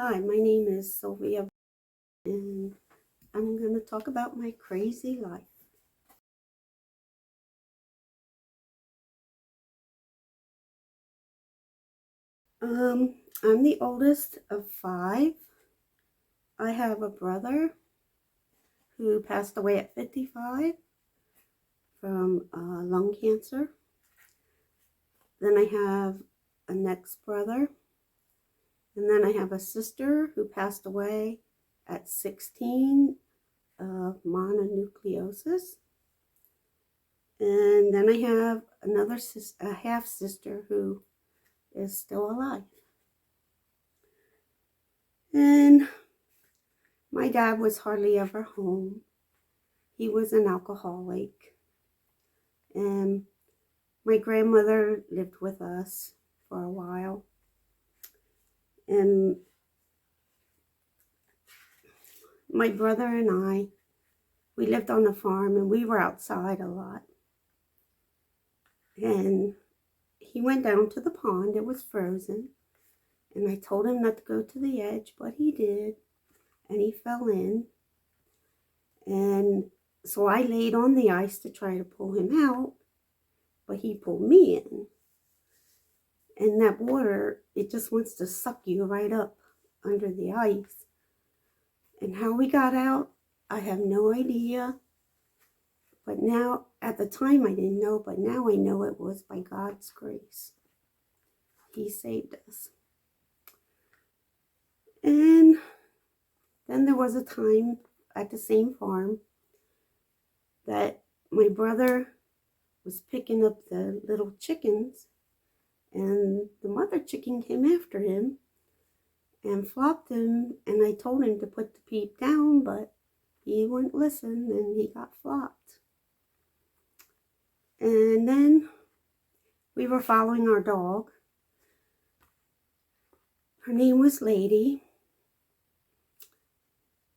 Hi, my name is Sylvia, and I'm going to talk about my crazy life. I'm the oldest of five. I have a brother who passed away at 55 from lung cancer. Then I have a next brother, and then I have a sister who passed away at 16 of mononucleosis. And then I have another a half sister who is still alive. And my dad was hardly ever home. He was an alcoholic. And my grandmother lived with us for a while. And my brother and I, we lived on a farm and we were outside a lot. And he went down to the pond. It was frozen. And I told him not to go to the edge, but he did. And he fell in. And so I laid on the ice to try to pull him out, but he pulled me in. And that water, it just wants to suck you right up under the ice. And how we got out, I have no idea. But now, at the time I didn't know, but now I know it was by God's grace. He saved us. And then there was a time at the same farm that my brother was picking up the little chickens, and the mother chicken came after him and flopped him, and I told him to put the peep down, but he wouldn't listen, and he got flopped. And then we were following our dog. Her name was Lady,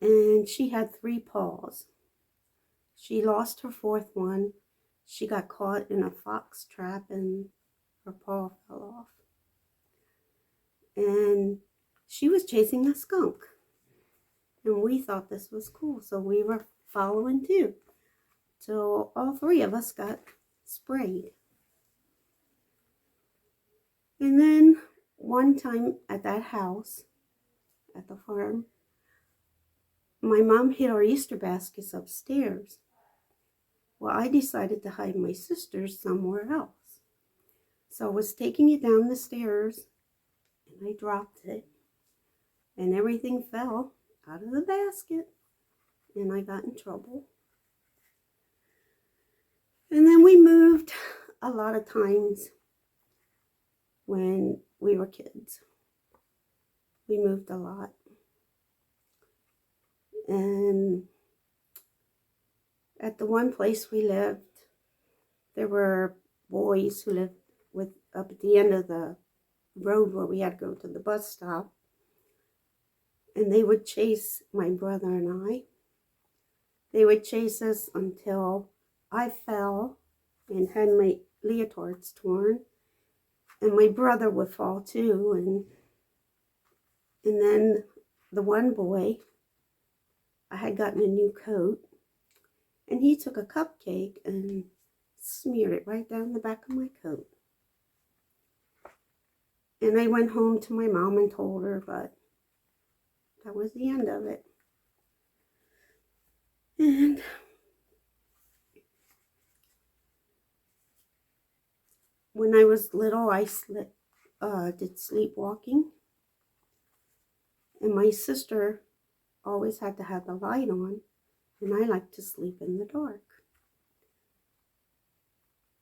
and she had 3 paws. She lost her 4th one. She got caught in a fox trap and her paw fell off. And she was chasing a skunk. And we thought this was cool, so we were following too. So all 3 of us got sprayed. And then one time at that house, at the farm, my mom hid our Easter baskets upstairs. Well, I decided to hide my sister's somewhere else. So I was taking it down the stairs, and I dropped it. And everything fell out of the basket, and I got in trouble. And then we moved a lot of times when we were kids. We moved a lot. And at the one place we lived, there were boys who lived up at the end of the road where we had to go to the bus stop. And they would chase my brother and I. They would chase us until I fell and had my leotards torn. And my brother would fall too. And then the one boy, I had gotten a new coat, and he took a cupcake and smeared it right down the back of my coat. And I went home to my mom and told her, but that was the end of it. And when I was little, I did sleepwalking. And my sister always had to have the light on, and I liked to sleep in the dark.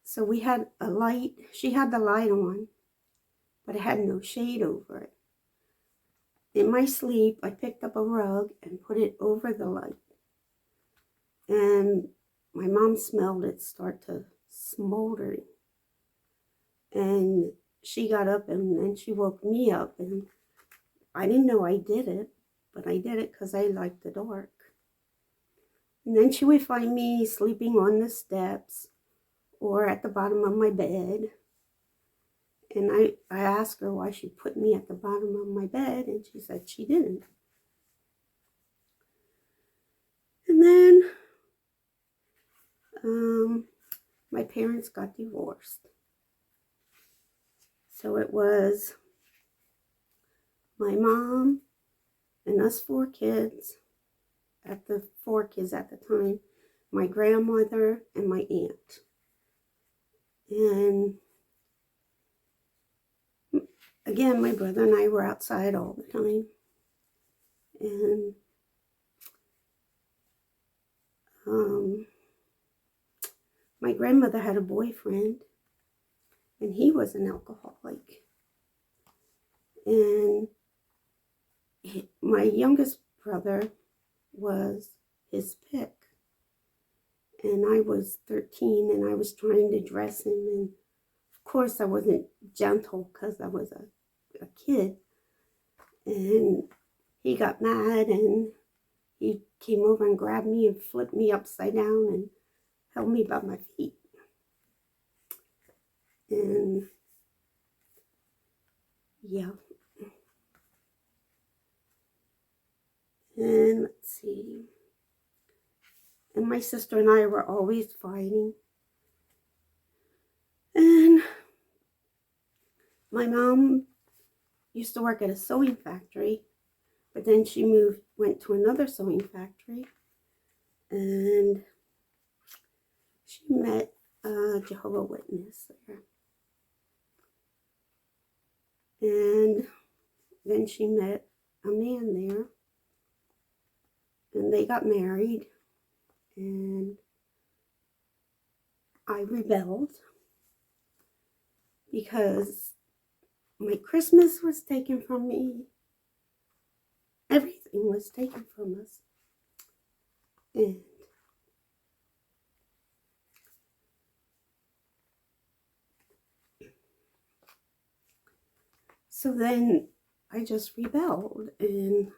So we had a light. She had the light on, but it had no shade over it. In my sleep, I picked up a rug and put it over the light. And my mom smelled it start to smolder. And she got up and then she woke me up. And I didn't know I did it, but I did it because I liked the dark. And then she would find me sleeping on the steps or at the bottom of my bed. And I asked her why she put me at the bottom of my bed, and she said she didn't. And then my parents got divorced. So it was my mom and us four kids, at the time, my grandmother and my aunt. And again, my brother and I were outside all the time. And my grandmother had a boyfriend, and he was an alcoholic. And my youngest brother was his pick. And I was 13, and I was trying to dress him. And of course, I wasn't gentle because I was a kid. And he got mad, and he came over and grabbed me and flipped me upside down and held me by my feet. And yeah. And let's see. And my sister and I were always fighting. And my mom used to work at a sewing factory, but then she went to another sewing factory, and she met a Jehovah's Witness there. And then she met a man there, and they got married, and I rebelled because my Christmas was taken from me. Everything was taken from us. And so then I just rebelled, and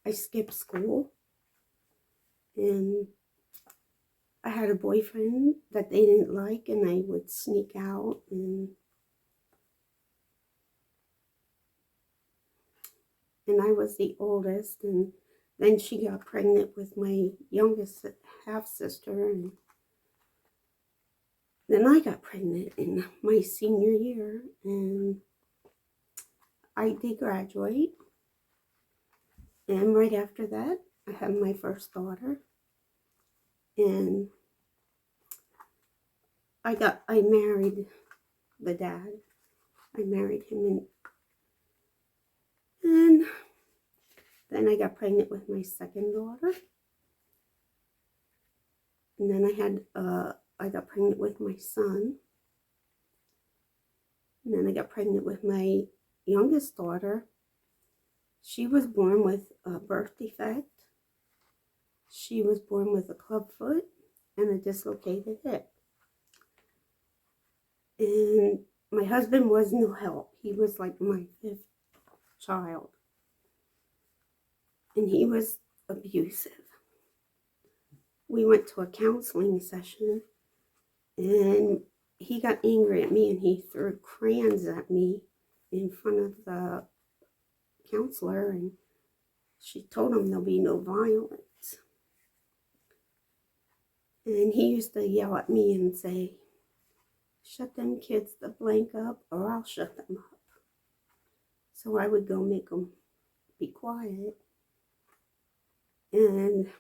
I skipped school. And I had a boyfriend that they didn't like, and I would sneak out. And I was the oldest, and then she got pregnant with my youngest half-sister, and then I got pregnant in my senior year, and I did graduate. And right after that, I had my first daughter, and I married the dad. I married him, and then I got pregnant with my second daughter. And then I got pregnant with my son. And then I got pregnant with my youngest daughter. She was born with a birth defect. She was born with a club foot and a dislocated hip. And my husband was no help. He was like my fifth child. And he was abusive. We went to a counseling session, and he got angry at me, and he threw crayons at me in front of the counselor, and she told him there'll be no violence. And he used to yell at me and say, "Shut them kids the blank up, or I'll shut them up." So I would go make them be quiet. And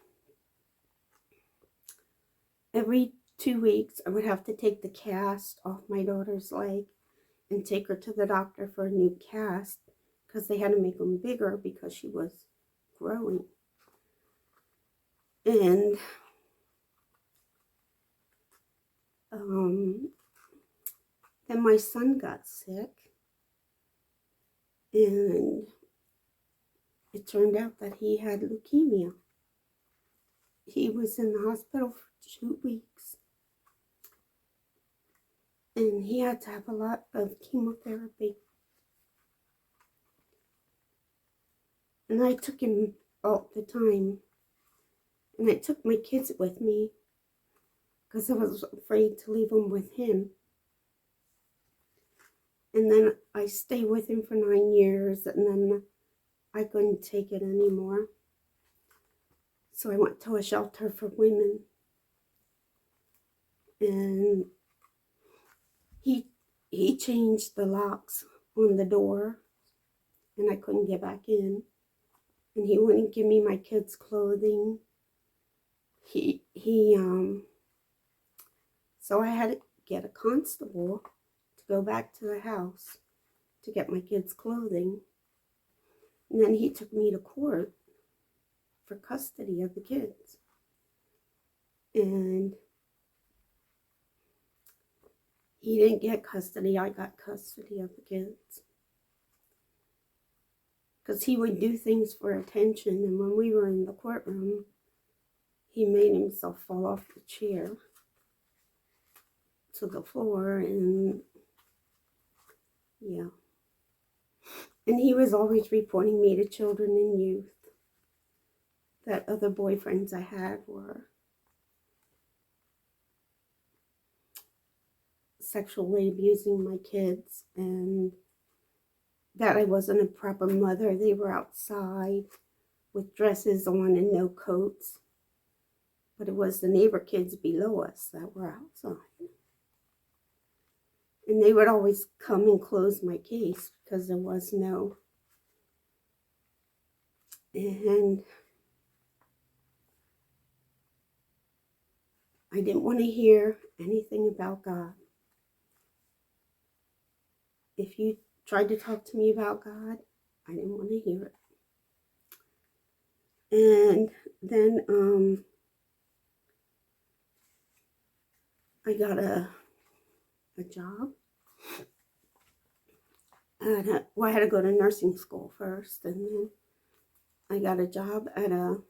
every 2 weeks, I would have to take the cast off my daughter's leg and take her to the doctor for a new cast, because they had to make them bigger because she was growing. And then my son got sick, and it turned out that he had leukemia. He was in the hospital for 2 weeks, and he had to have a lot of chemotherapy. And I took him all the time, and I took my kids with me because I was afraid to leave them with him. And then I stayed with him for 9 years, and then I couldn't take it anymore. So I went to a shelter for women. And he changed the locks on the door, and I couldn't get back in. And he wouldn't give me my kids' clothing. So I had to get a constable to go back to the house to get my kids' clothing. And then he took me to court for custody of the kids. And he didn't get custody, I got custody of the kids. Because he would do things for attention, and when we were in the courtroom, he made himself fall off the chair to the floor, and yeah. And he was always reporting me to children and youth that other boyfriends I had were sexually abusing my kids, and that I wasn't a proper mother. They were outside with dresses on and no coats. But it was the neighbor kids below us that were outside. And they would always come and close my case because there was no. And I didn't want to hear anything about God. If you tried to talk to me about God, I didn't want to hear it. And then I got a job. I had to go to nursing school first, and then I got a job at a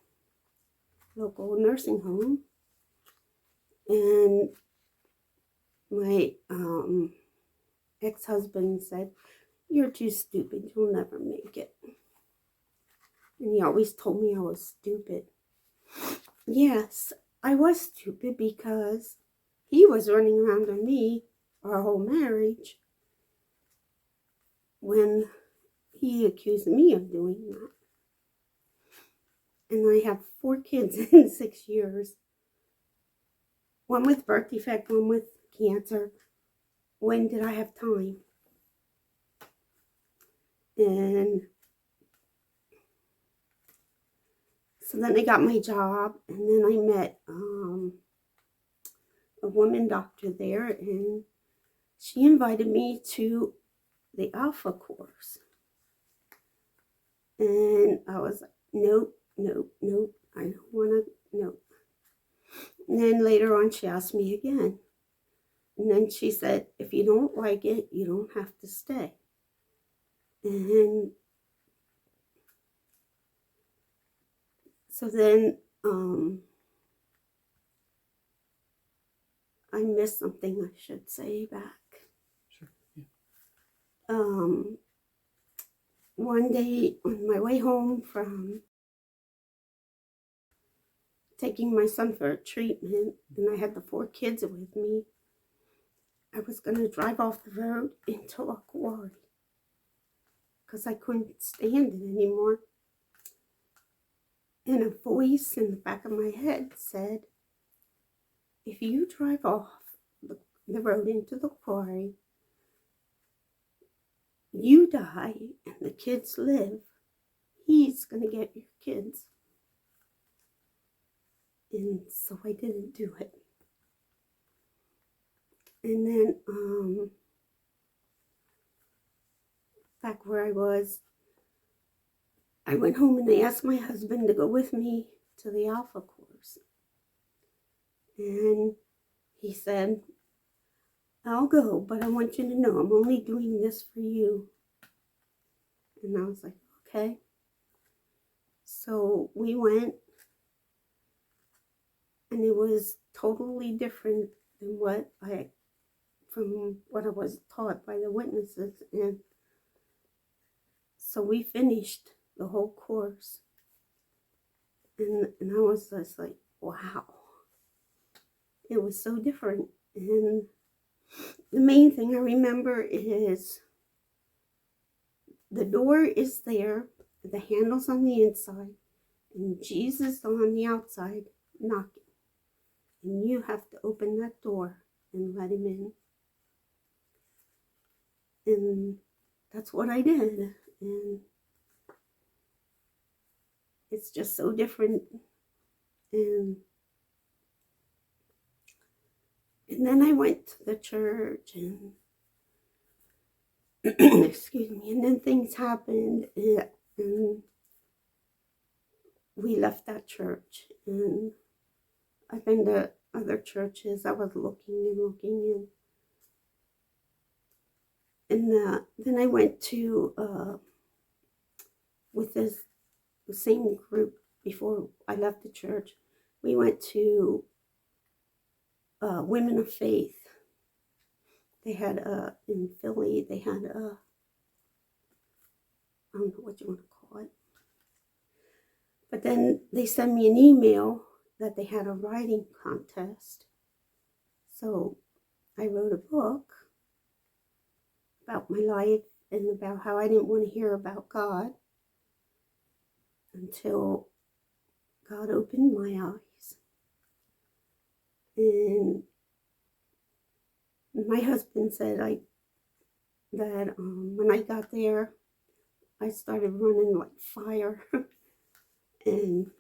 local nursing home. And my ex-husband said, "You're too stupid, you'll never make it." And he always told me I was stupid. Yes, I was stupid because he was running around on me our whole marriage when he accused me of doing that. And I have 4 kids in 6 years. One with birth defect, one with cancer. When did I have time? And so then I got my job, and then I met a woman doctor there, and she invited me to the Alpha course. And I was like, nope, I don't want to, nope. And then later on, she asked me again. And then she said, if you don't like it, you don't have to stay. And so then I missed something I should say back. Sure. Yeah. One day on my way home from taking my son for a treatment, and I had the 4 kids with me, I was going to drive off the road into a quarry because I couldn't stand it anymore. And a voice in the back of my head said, if you drive off the road into the quarry, you die and the kids live, he's going to get your kids. And so I didn't do it. And then back where I was, I went home and I asked my husband to go with me to the Alpha course. And he said, I'll go, but I want you to know I'm only doing this for you. And I was like, okay. So we went, and it was totally different than from what I was taught by the witnesses. And so we finished the whole course. And I was just like, wow. It was so different. And the main thing I remember is the door is there, the handle's on the inside, and Jesus on the outside knocking. And you have to open that door and let him in. And that's what I did. And it's just so different. And then I went to the church and excuse me, and then things happened, and we left that church. And I've been to other churches. I was looking, and then I went to with the same group before I left the church. We went to Women of Faith. They had in Philly. They had I don't know what you want to call it. But then they sent me an email that they had a writing contest. So I wrote a book about my life and about how I didn't want to hear about God until God opened my eyes. And my husband said that when I got there, I started running like fire. and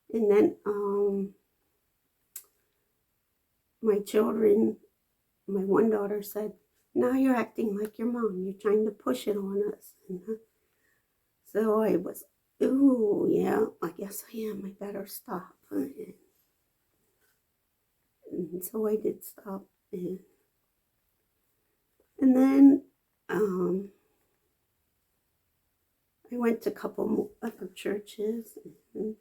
then my children, my one daughter said, "Now you're acting like your mom. You're trying to push it on us." And so I was, ooh, yeah, I guess I am. I better stop. And so I did stop. And then I went to a couple other churches. And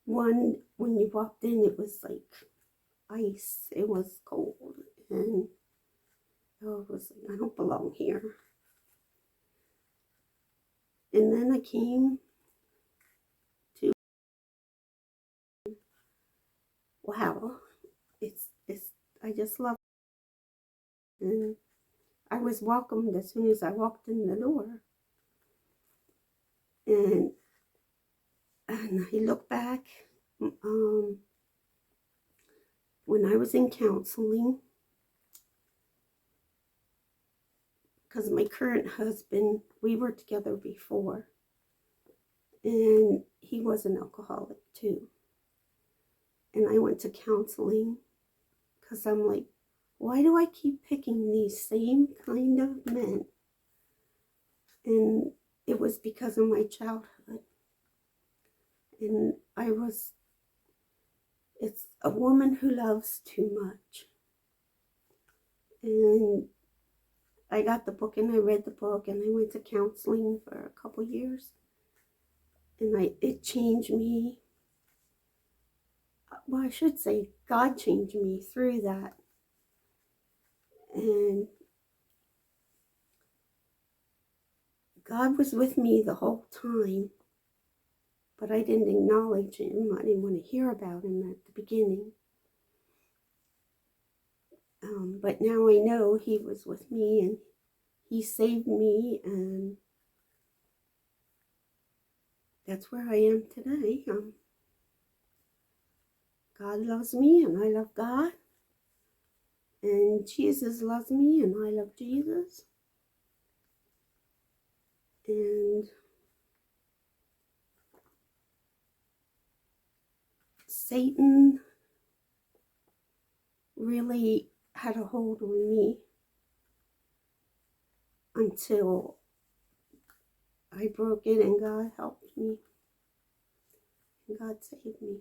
one, when you walked in, it was like ice. It was cold. And I was like, I don't belong here. And then I came to, wow, I just love it. And I was welcomed as soon as I walked in the door. And I look back, when I was in counseling, because my current husband, we were together before, and he was an alcoholic too. And I went to counseling because I'm like, why do I keep picking these same kind of men? And it was because of my childhood. And it's a woman who loves too much. And I got the book and I read the book and I went to counseling for a couple years. And it changed me. Well, I should say God changed me through that. And God was with me the whole time, but I didn't acknowledge him. I didn't want to hear about him at the beginning. But now I know he was with me and he saved me, and that's where I am today. God loves me and I love God. And Jesus loves me and I love Jesus. And Satan really had a hold on me until I broke it and God helped me. And God saved me.